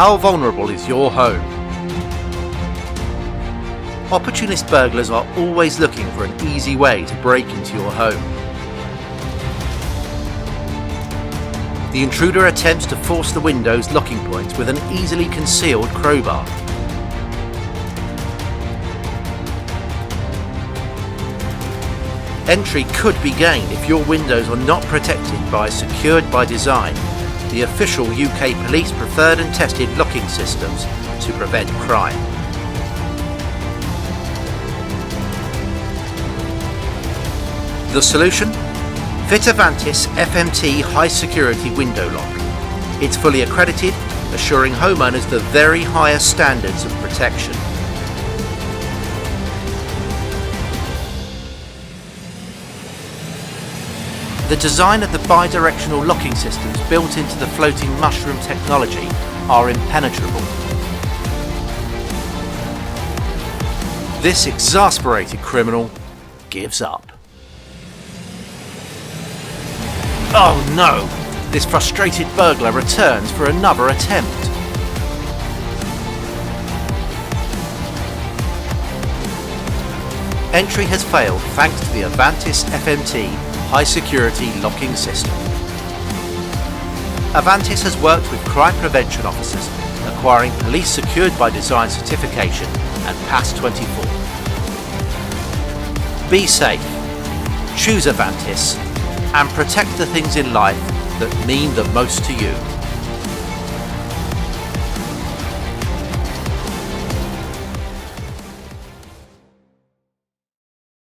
How vulnerable is your home? Opportunist burglars are always looking for an easy way to break into your home. The intruder attempts to force the window's locking points with an easily concealed crowbar. Entry could be gained if your windows are not protected by Secured by Design, the official UK police preferred and tested locking systems to prevent crime. The solution? Fit Avantis FMT High Security Window Lock. It's fully accredited, assuring homeowners the very highest standards of protection. The design of the bi-directional locking systems built into the floating mushroom technology are impenetrable. This exasperated criminal gives up. Oh no! This frustrated burglar returns for another attempt. Entry has failed thanks to the Avantis FMT High Security Locking System. Avantis has worked with crime prevention officers, acquiring Police Secured by Design certification and PAS 24. Be safe, choose Avantis, and protect the things in life that mean the most to you.